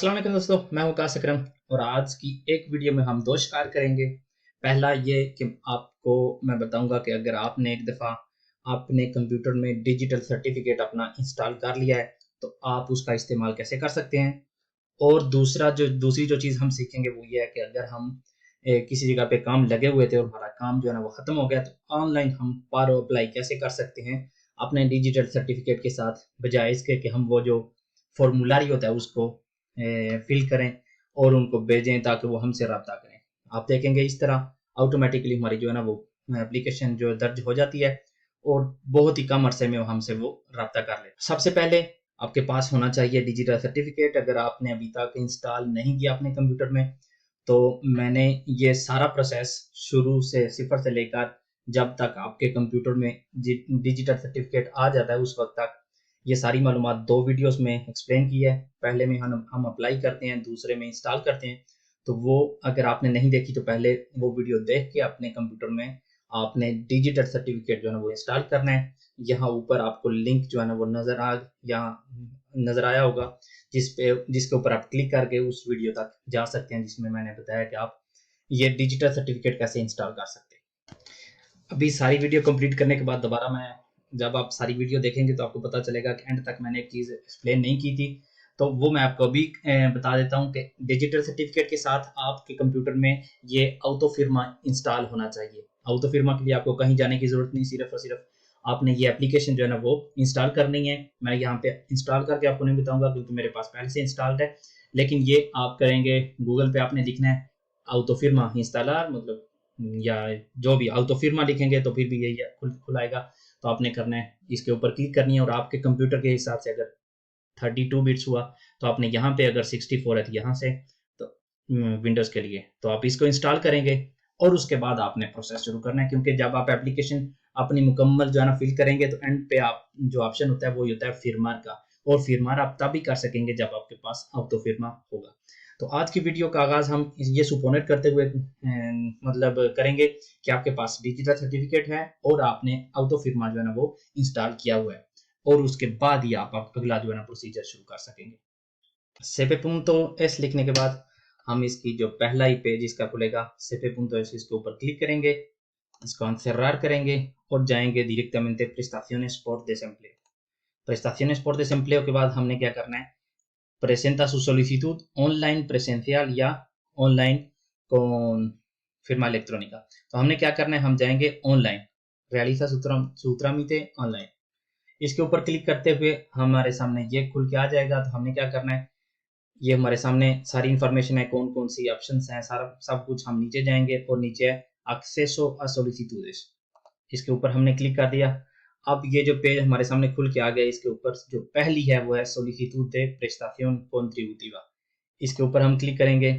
अस्सलाम वालेकुम दोस्तों, मैं हूं काश अकरम और आज की एक वीडियो में हम दो शिकार करेंगे। पहला ये कि आपको मैं बताऊंगा कि अगर आपने एक दफ़ा अपने कंप्यूटर में डिजिटल सर्टिफिकेट अपना इंस्टॉल कर लिया है तो आप उसका इस्तेमाल कैसे कर सकते हैं। और दूसरी जो चीज़ हम सीखेंगे वो ये है कि अगर हम किसी जगह पे काम लगे हुए थे और हमारा काम जो है ना वो ख़त्म हो गया तो ऑनलाइन हम पारो अप्लाई कैसे कर सकते हैं अपने डिजिटल सर्टिफिकेट के साथ, बजाय इसके कि हम वो जो फॉर्मूलारी होता है उसको फिल करें और उनको भेजें ताकि वो हमसे रब्ता करें। आप देखेंगे इस तरह ऑटोमेटिकली हमारी जो है ना वो एप्लीकेशन जो दर्ज हो जाती है और बहुत ही कम अरसे में वो हमसे वो रब्ता कर ले। सबसे पहले आपके पास होना चाहिए डिजिटल सर्टिफिकेट। अगर आपने अभी तक इंस्टॉल नहीं किया अपने कंप्यूटर में तो मैंने ये सारा प्रोसेस शुरू से सिफर से लेकर जब तक आपके कंप्यूटर में डिजिटल सर्टिफिकेट आ जाता है उस वक्त तक ये सारी मालूमात दो वीडियोस में एक्सप्लेन की है। पहले में हम अप्लाई करते हैं, दूसरे में इंस्टॉल करते हैं। तो वो अगर आपने नहीं देखी तो पहले वो वीडियो देख के अपने कंप्यूटर में आपने डिजिटल सर्टिफिकेट जो है ना वो इंस्टॉल करना है। यहाँ ऊपर आपको लिंक जो है ना वो नज़र आया होगा जिसके ऊपर आप क्लिक करके उस वीडियो तक जा सकते हैं जिसमें मैंने बताया कि आप ये डिजिटल सर्टिफिकेट कैसे इंस्टॉल कर सकते हैं। अभी सारी वीडियो कंप्लीट करने के बाद दोबारा मैं जब आप सारी वीडियो देखेंगे तो आपको पता चलेगा कि एंड तक मैंने एक चीज़ एक्सप्लेन नहीं की थी, तो वो मैं आपको अभी बता देता हूँ कि डिजिटल सर्टिफिकेट के साथ आपके कंप्यूटर में ये ऑटो फिर्मा इंस्टॉल होना चाहिए। ऑटो फिर्मा के लिए आपको कहीं जाने की ज़रूरत नहीं, सिर्फ और सिर्फ आपने ये एप्लीकेशन जो है ना वो इंस्टॉल करनी है। मैं यहाँ पे इंस्टॉल करके आपको नहीं बताऊंगा क्योंकि मेरे पास पहले से इंस्टॉल्ड है, लेकिन ये आप करेंगे गूगल पे आपने लिखना है ऑटो फिर्मा इंस्टॉलर, मतलब या जो भी ऑटो फिर्मा लिखेंगे तो फिर भी यही खुलाएगा। तो आपने करना है इसके ऊपर क्लिक करनी है और आपके कंप्यूटर के हिसाब से अगर 32 बिट्स हुआ तो आपने यहाँ पे, अगर 64 है तो यहाँ से, तो विंडोज़ के लिए तो आप इसको इंस्टॉल करेंगे और उसके बाद आपने प्रोसेस शुरू करना है। क्योंकि जब आप एप्लीकेशन अपनी मुकम्मल जो है ना फिल करेंगे तो एंड पे आप जो ऑप्शन होता है वो होता है फिरमार का, और फिरमार आप तभी कर सकेंगे जब आपके पास ऑटो फिर्मा होगा। तो आज की वीडियो का आगाज़ हम ये सुपोनेट करते हुए मतलब करेंगे कि आपके पास डिजिटल सर्टिफिकेट है और आपने ऑटो फिर्मा जो है ना वो इंस्टॉल किया हुआ है, और उसके बाद ही आप अगला जो है ना प्रोसीजर शुरू कर सकेंगे। सेपे punto एस लिखने के बाद हम इसकी जो पहला ही पेज इसका खुलेगा सेपे punto एस, इसके ऊपर क्लिक करेंगे, इसको encerrar करेंगे और जाएंगे directamente prestaciones por desempleo। prestaciones por desempleo के बाद हमने क्या करना है, presenta su solicitud online presencial या ऑनलाइन con firma electrónica। तो हमने क्या करना है, हम जाएंगे online, realiza su trámite online. इसके ऊपर क्लिक करते हुए हमारे सामने ये खुल के आ जाएगा। तो हमने क्या करना है, ये हमारे सामने सारी इन्फॉर्मेशन है, कौन कौन सी ऑप्शंस हैं, सारा सब कुछ। हम नीचे जाएंगे और नीचे है acceso a solicitudes, इसके ऊपर हमने क्लिक कर दिया। अब ये जो पेज हमारे सामने खुल के आ गया, इसके ऊपर जो पहली है वो है solicitud de prestación contributiva, इसके ऊपर हम क्लिक करेंगे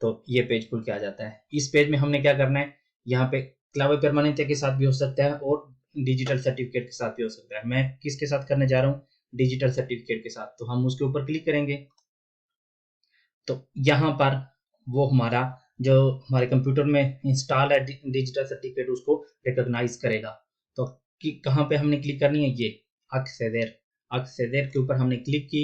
तो ये पेज खुल के आ जाता है। इस पेज में हमने क्या करना है, यहाँ पे क्लावे परमानेंटे के साथ भी हो सकता है और डिजिटल सर्टिफिकेट के साथ भी हो सकता है। मैं किसके साथ करने जा रहा हूँ, डिजिटल सर्टिफिकेट के साथ। तो हम उसके ऊपर क्लिक करेंगे तो यहाँ पर वो हमारा जो हमारे कंप्यूटर में इंस्टॉल है डिजिटल सर्टिफिकेट उसको रिकॉग्नाइज करेगा। तो कहाँ पे हमने क्लिक करनी है, ये acceder के ऊपर हमने क्लिक की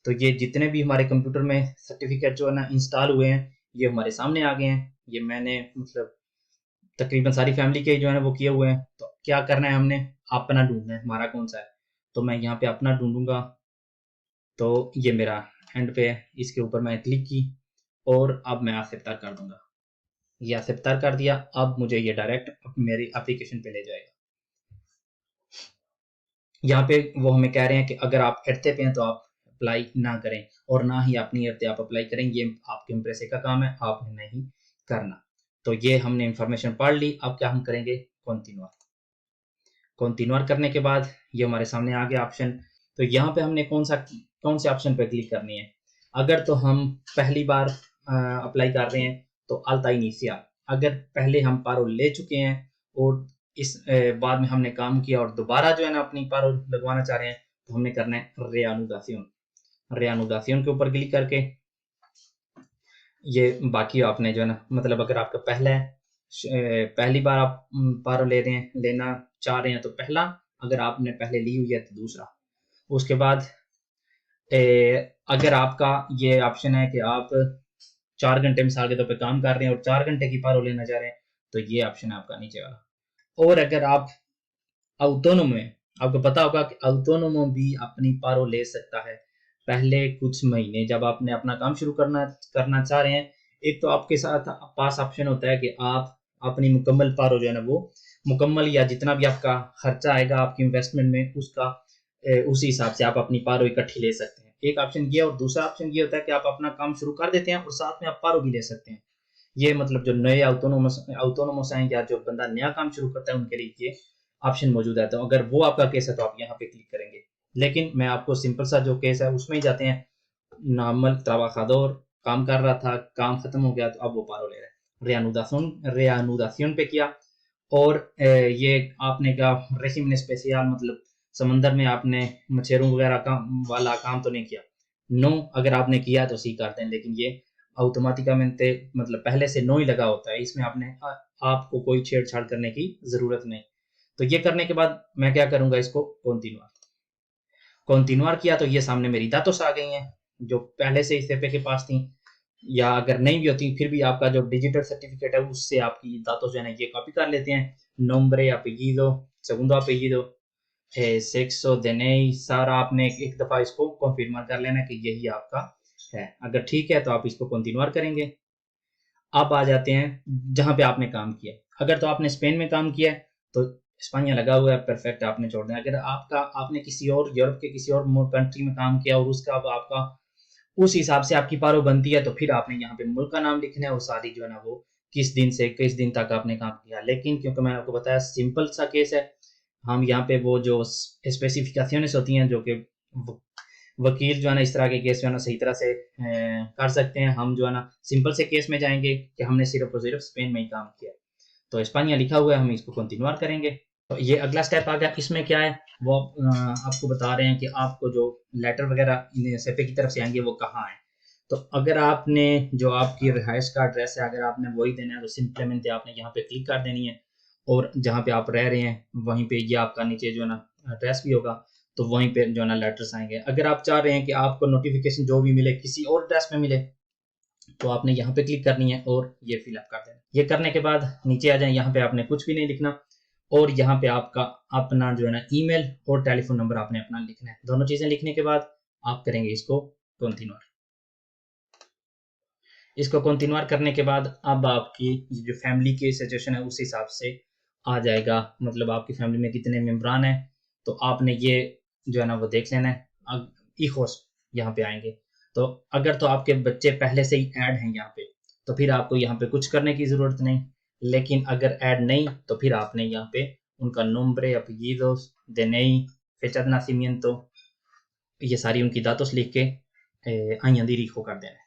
तो ये जितने भी हमारे कंप्यूटर में सर्टिफिकेट जो है ना इंस्टॉल हुए हैं ये हमारे सामने आ गए हैं। ये मैंने मतलब तकरीबन सारी फैमिली के जो है ना वो किए हुए हैं। तो क्या करना है, हमने अपना ढूंढना है हमारा कौन सा है। तो मैं यहाँ पे अपना ढूंढूंगा, तो ये मेरा एंड पे है, इसके ऊपर मैं क्लिक की और अब मैं एक्सेप्ट कर दूंगा। ये एक्सेप्ट कर दिया। अब मुझे ये डायरेक्ट मेरी एप्लीकेशन पे ले जाएगा। यहाँ पे वो हमें कह रहे हैं कि अगर आप एडते पे हैं तो आप अप्लाई ना करें और ना ही अपनी एडते आप अप्लाई करें, ये आपके एम्प्रेसे का काम है, आपने नहीं करना। तो ये हमने इंफॉर्मेशन पढ़ ली। अब क्या हम करेंगे, कॉन्टिन्यूअर करने के बाद ये हमारे सामने आ गया ऑप्शन। तो यहाँ पे हमने कौन से ऑप्शन पे क्लिक करनी है। अगर तो हम पहली बार अप्लाई कर रहे हैं तो अल्ता इनिशियल, अगर पहले हम पारो ले चुके हैं और इस बाद में हमने काम किया और दोबारा जो है ना अपनी पारो लगवाना चाह रहे हैं तो हमने करना है रेआनुदासियन के ऊपर क्लिक करके ये बाकी आपने जो है ना, मतलब अगर आपका पहली बार आप पारो लेना चाह रहे हैं तो पहला, अगर आपने पहले ली हुई है तो दूसरा। उसके बाद अगर आपका ये ऑप्शन है कि आप 4 घंटे मिसाल के तौर पे काम कर रहे हैं और 4 घंटे की पारो लेना चाह रहे हैं, तो ये ऑप्शन है आपका नीचे वाला। और अगर आप ऑटोनोमो में, आपको पता होगा कि ऑटोनोमो भी अपनी पारो ले सकता है पहले कुछ महीने, जब आपने अपना काम शुरू करना करना चाह रहे हैं। एक तो आपके साथ पास ऑप्शन होता है कि आप अपनी मुकम्मल पारो जो है ना वो मुकम्मल, या जितना भी आपका खर्चा आएगा आपकी इन्वेस्टमेंट में उसका उसी हिसाब से आप अपनी पारो इकट्ठी ले सकते हैं। एक ऑप्शन ये, और दूसरा ऑप्शन ये होता है कि आप अपना काम शुरू कर देते हैं और साथ में आप पारो भी ले सकते हैं। ये मतलब जो नए ऑटोनोमस हैं या जो बंदा नया काम शुरू करता है उनके लिए ये ऑप्शन मौजूद है। तो अगर वो आपका केस है तो आप यहाँ पे क्लिक करेंगे। लेकिन मैं आपको सिंपल सा जो केस है उसमें ही जाते हैं। नॉर्मल ट्राबाजादोर काम कर रहा था, काम खत्म हो गया, तो अब वो पारो ले रहा है। रेयानुदासियोन पे किया, और ये आपने क्या रेजिमेन स्पेशल, मतलब समंदर में आपने मछेरों वगैरह का वाला काम तो नहीं किया। नो, अगर आपने किया तो सी करते हैं, लेकिन ये ऑटोमेटिकamente मतलब पहले से नो ही लगा होता है, इसमें आपको कोई छेड़छाड़ करने की जरूरत नहीं। तो ये करने के बाद मैं क्या करूंगा, इसको कॉन्टिन्यूअर किया तो ये सामने मेरी दातोस आ गई हैं जो पहले से इस सेपे के पास थी, या अगर नहीं भी होती फिर भी आपका जो डिजिटल सर्टिफिकेट है उससे आपकी दातोस जो है ना ये कॉपी कर लेते हैं। नोम्ब्रे apellido, segundo apellido, सेक्सो DNI सारा आपने एक दफा इसको कॉन्फर्म कर लेना कि यही आपका है। अगर ठीक है तो आप इसको कंटिन्यूअर करेंगे। अब आ जाते हैं जहां पे आपने काम किया। अगर तो आपने स्पेन में काम किया है तो स्पानिया लगा हुआ है, परफेक्ट, आपने छोड़ देना। अगर आपने किसी और यूरोप के किसी और कंट्री में काम किया और उसका अब आपका उस हिसाब से आपकी पारो बनती है, तो फिर आपने यहाँ पे मुल्क का नाम लिखना है और सारी जो है ना वो किस दिन से किस दिन तक आपने काम किया। लेकिन क्योंकि मैंने आपको बताया सिंपल सा केस है, हम यहाँ पे वो जो स्पेसिफिकेशंस होती हैं जो कि वकील जो है ना इस तरह के केस जो है ना सही तरह से कर सकते हैं, हम जो है ना सिंपल से केस में जाएंगे कि हमने सिर्फ और सिर्फ स्पेन में ही काम किया। तो स्पानिया लिखा हुआ है, हम इसको कंटिन्यूअर करेंगे। तो ये अगला स्टेप आ गया। इसमें क्या है वो आपको बता रहे हैं कि आपको जो लेटर वगैरह सेपे की तरफ से आएंगे वो कहाँ है। तो अगर आपने जो आपकी रिहाइश का एड्रेस है अगर आपने वही देना है तो सिंपलीमेंट आपने यहाँ पे क्लिक कर देनी है, और जहाँ पे आप रह रहे हैं वहीं पे ये आपका नीचे जो है ना एड्रेस भी होगा, तो वहीं पे जो है ना लेटर्स आएंगे। अगर आप चाह रहे हैं कि आपको नोटिफिकेशन जो भी मिले किसी और एड्रेस में मिले तो आपने यहाँ पे क्लिक करनी है और ये फिलअप कर देना। ये करने के बाद नीचे आ जाए, यहाँ पे आपने कुछ भी नहीं लिखना, और यहाँ पे आपका अपना जो है ना ईमेल और टेलीफोन नंबर आपने अपना लिखना है। दोनों चीजें लिखने के बाद आप करेंगे इसको कंटिन्यूअर। इसको कंटिन्यूअर करने के बाद अब आपकी जो फैमिली की सिचुएशन है उस हिसाब से आ जाएगा, मतलब आपकी फैमिली में कितने मेम्बरान हैं, तो आपने ये जो है ना वो देख लेना है। अब इकोस यहाँ पे आएंगे, तो अगर तो आपके बच्चे पहले से ही ऐड हैं यहाँ पे तो फिर आपको यहाँ पे कुछ करने की ज़रूरत नहीं। लेकिन अगर ऐड नहीं तो फिर आपने यहाँ पे उनका nombre, apellidos, DNI, fecha de nacimiento, ये सारी उनकी दातोस लिख के añadir hijo कर देना है।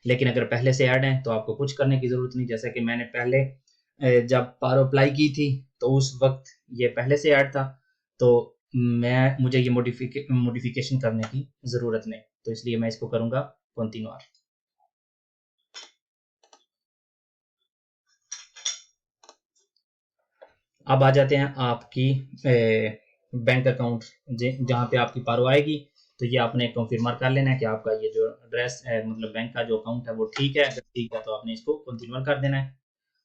लेकिन अगर पहले से ऐड है तो आपको कुछ करने की ज़रूरत नहीं। जैसे कि मैंने पहले जब पारो अप्लाई की थी तो उस वक्त ये पहले से ऐड था, तो मुझे ये मॉडिफिकेशन करने की ज़रूरत नहीं, तो इसलिए मैं इसको करूँगा कंटिन्यूअर। अब आ जाते हैं आपकी बैंक अकाउंट जहाँ पे आपकी पारो आएगी, तो ये आपने कंफर्म कर लेना है कि आपका ये जो एड्रेस है मतलब बैंक का जो अकाउंट है वो ठीक है। अगर ठीक है तो आपने इसको कंटिन्यूअर कर देना है।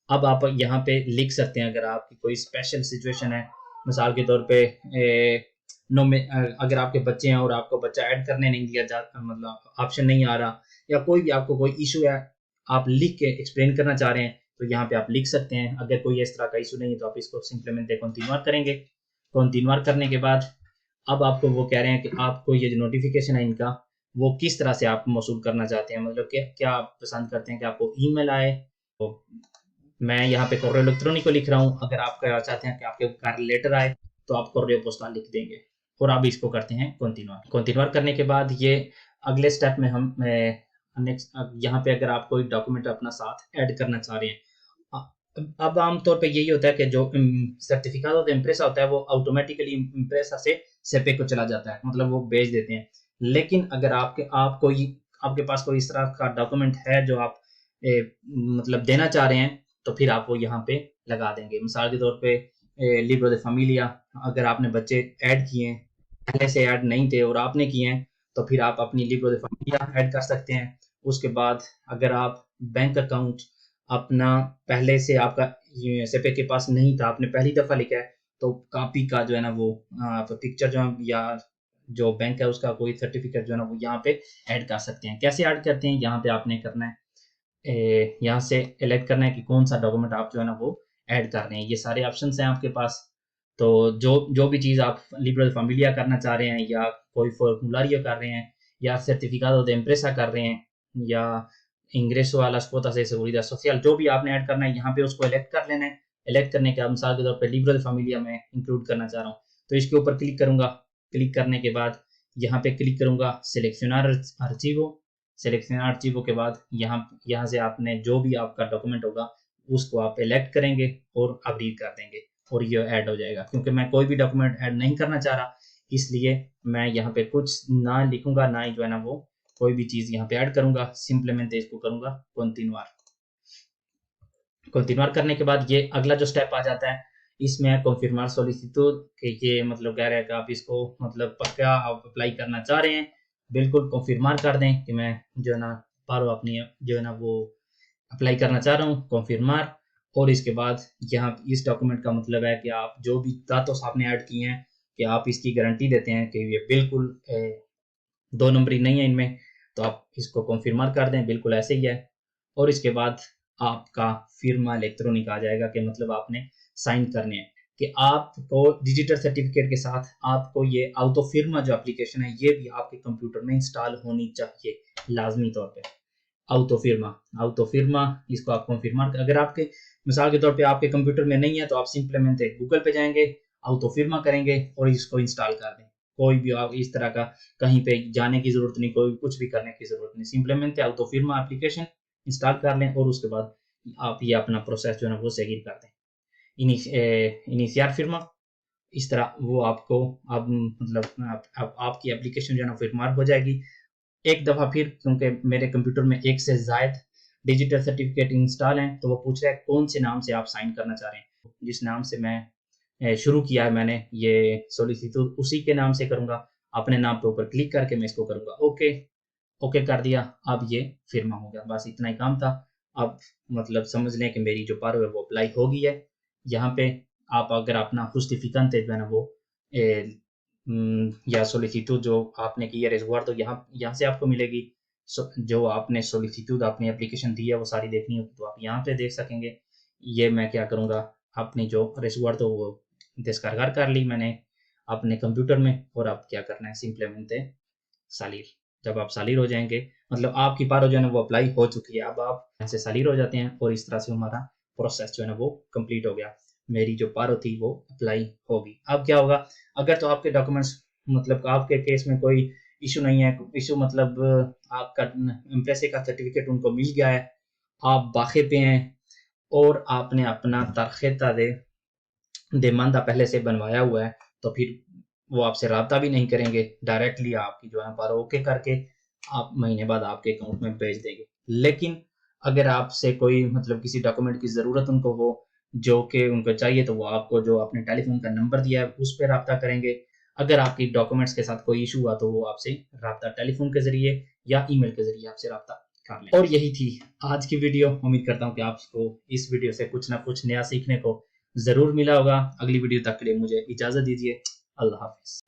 अब आप यहाँ पे लिख सकते हैं अगर आपकी कोई स्पेशल सिचुएशन है, मिसाल के तौर पे अगर आपके बच्चे हैं और आपको बच्चा ऐड करने नहीं दिया जाता, मतलब ऑप्शन नहीं आ रहा, या कोई भी आपको कोई इशू है आप लिख के एक्सप्लेन करना चाह रहे हैं, तो यहाँ पे आप लिख सकते हैं। अगर कोई इस तरह का इशू नहीं है तो आप इसको सिंपलीमेंट कंटिन्यूअर करेंगे। कंटिन्यूअर करने के बाद अब आपको वो कह रहे हैं कि आपको ये जो नोटिफिकेशन है इनका वो किस तरह से आप मौसूल करना चाहते हैं, मतलब कि क्या आप पसंद करते हैं कि आपको ईमेल आए। तो मैं यहाँ पे कोर्रेओ इलेक्ट्रॉनिको लिख रहा हूँ। अगर आप चाहते हैं कि आपके घर लेटर आए तो आप कोर्रेओ पोस्टल लिख देंगे, और आप इसको करते हैं कंटिन्यूअर करने के बाद ये अगले स्टेप में हम नेक्स्ट यहाँ पे अगर आप कोई डॉक्यूमेंट अपना साथ ऐड करना चाह रहे हैं, अब आमतौर पे यही होता है कि जो सर्टिफिकेट de इम्प्रेसा होता है वो ऑटोमेटिकली इम्प्रेसा से सेपे को चला जाता है, मतलब वो भेज देते हैं। लेकिन अगर आपके पास कोई इस तरह का डॉक्यूमेंट है जो आप मतलब देना चाह रहे हैं, तो फिर आप वो यहाँ पे लगा देंगे। मिसाल के तौर पे लिब्रो दे फैमिलिया, अगर आपने बच्चे ऐड किए हैं, पहले से ऐड नहीं थे और आपने किए हैं, तो फिर आप अपनी लिब्रो फैमिलिया ऐड कर सकते हैं। उसके बाद अगर आप बैंक अकाउंट अपना पहले से आपका यूएसएपी के पास नहीं था, आपने पहली दफ़ा लिखा है, तो कॉपी का जो है ना वो पिक्चर जो है या जो बैंक है उसका कोई सर्टिफिकेट जो है ना वो यहाँ पे ऐड कर सकते हैं। कैसे ऐड करते हैं, यहाँ पे आपने करना है, यहाँ से इलेक्ट करना है कि कौन सा डॉक्यूमेंट आप जो है ना वो ऐड कर रहे हैं। ये सारे ऑप्शंस हैं आपके पास। तो जो जो भी चीज़ आप लिब्रो फैमिलिया करना चाह रहे हैं, या कोई फॉर्मूलारियो कर रहे हैं, या सर्टिफिकाdo de empresa कर रहे हैं, या ingreso a las cuotas de seguridad social, जो भी आपने ऐड करना है यहाँ पे उसको इलेक्ट कर लेना है। इलेक्ट करने के बाद मिसाल के तौर पर लिब्रो फैमिलिया में इंक्लूड करना चाह रहा हूँ, तो इसके ऊपर क्लिक करूंगा। क्लिक करने के बाद यहाँ पे क्लिक करूंगा सिलेक्शनर आर्चिवो। सिलेक्शनर आर्चिवो के बाद यहाँ से आपने जो भी आपका डॉक्यूमेंट होगा उसको आप इलेक्ट करेंगे और आप रीड कर देंगे और ये ऐड हो जाएगा। क्योंकि मैं कोई भी डॉक्यूमेंट ऐड नहीं करना चाह रहा, इसलिए मैं यहाँ पे कुछ ना लिखूंगा, ना ही जो है ना वो कोई भी चीज़ यहाँ पे ऐड करूंगा। सिंपलीमेंट इसको करूंगा कंटिन्यूअर। कंटिन्यूअर करने के बाद ये अगला जो स्टेप आ जाता है, इसमें कॉन्फर्मर सोलिसिट्यूड कि ये मतलब कह रहा है कि आप इसको मतलब पक्का आप अप्लाई करना चाह रहे हैं, बिल्कुल कॉन्फर्मर कर दें कि मैं जो है ना पारो अपनी जो है ना वो अप्लाई करना चाह रहा हूँ, कॉन्फर्मर। और इसके बाद यहाँ इस डॉक्यूमेंट का मतलब है कि आप जो भी दातोस आपने ऐड किए हैं कि आप इसकी गारंटी देते हैं कि ये बिल्कुल 2 नंबरी नहीं है इनमें, तो आप इसको कॉन्फर्मर कर दें, बिल्कुल ऐसे ही है। और इसके बाद आपका फिर्मा इलेक्ट्रॉनिक आ जाएगा कि मतलब आपने साइन करने हैं कि आपको डिजिटल सर्टिफिकेट के साथ आपको ये ऑटो फिर्मा जो एप्लीकेशन है ये भी आपके कंप्यूटर में इंस्टॉल होनी चाहिए लाजमी तौर पे। ऑटो फिर्मा इसको आप कॉन्फर्मर, अगर आपके मिसाल के तौर पे आपके कंप्यूटर में नहीं है तो आप सिंपलीमेंट गूगल पे जाएंगे, ऑटो फिर्मा करेंगे और इसको इंस्टॉल कर दें। कोई भी आप इस तरह का कहीं पे जाने की जरूरत नहीं, कोई कुछ भी करने की जरूरत नहीं, सिंपलीमेंट ऑटो फिर्मा एप्लीकेशन इंस्टॉल कर लें और उसके बाद आप ये अपना प्रोसेस जो है ना वो सेगिर कर दें। इनिशियर फिर्मा, इस तरह वो आपको अब मतलब आपकी एप्लीकेशन जो है ना फिर्मार हो जाएगी। एक दफ़ा फिर क्योंकि मेरे कंप्यूटर में एक से ज़ायद डिजिटल सर्टिफिकेट इंस्टॉल हैं, तो वो पूछ रहा है कौन से नाम से आप साइन करना चाह रहे हैं। जिस नाम से मैं शुरू किया है मैंने ये सोलिसिट्यूड, उसी के नाम से करूँगा। अपने नाम पे ऊपर क्लिक करके मैं इसको करूँगा ओके। ओके कर दिया, अब ये फिर्मा हो गया। बस इतना ही काम था। अब मतलब समझ लें कि मेरी जो पारो है वो अप्लाई हो गई है। यहाँ पे आप अगर अपना justificante जो है ना वो या सोलिसिट्यूड जो आपने की है रेजगार, तो यहाँ से आपको मिलेगी। जो आपने सोलिसिट्यूड अपनी एप्लीकेशन दी है वो सारी देखनी होगी तो आप यहाँ पे देख सकेंगे। ये मैं क्या करूँगा, अपनी जो रेजगार तो वो डिस्कारगार कर ली मैंने अपने कंप्यूटर में, और अब क्या करना है सिंपलीमेंट सालिर। जब आप सालिर हो जाएंगे मतलब आपकी पारो जो है ना वो अप्लाई हो चुकी है, अब आप यहाँ से सालिर हो जाते हैं और इस तरह से हमारा प्रोसेस जो है ना वो कंप्लीट हो गया। मेरी जो पारो थी वो अप्लाई होगी। अब क्या होगा, अगर तो आपके डॉक्यूमेंट्स मतलब आपके केस में कोई इशू नहीं है, इशू मतलब आपका एम्प्रेसे का सर्टिफिकेट उनको मिल गया है, आप बाखे पे हैं और आपने अपना तरखेता दे demanda पहले से बनवाया हुआ है, तो फिर वो आपसे रब्ता भी नहीं करेंगे, डायरेक्टली आपकी जो है पारो ओके करके आप महीने बाद आपके अकाउंट में भेज देंगे। लेकिन अगर आपसे कोई मतलब किसी डॉक्यूमेंट की ज़रूरत उनको हो जो कि उनको चाहिए, तो वो आपको जो अपने टेलीफोन का नंबर दिया है उस पर रब्ता करेंगे। अगर आपकी डॉक्यूमेंट्स के साथ कोई इशू हुआ तो वो आपसे रब्ता टेलीफोन के ज़रिए या ईमेल के ज़रिए आपसे रब्ता कर लें। और यही थी आज की वीडियो। उम्मीद करता हूँ कि आपको इस वीडियो से कुछ ना कुछ नया सीखने को ज़रूर मिला होगा। अगली वीडियो तक के लिए मुझे इजाज़त दीजिए। अल्लाह हाफिज़।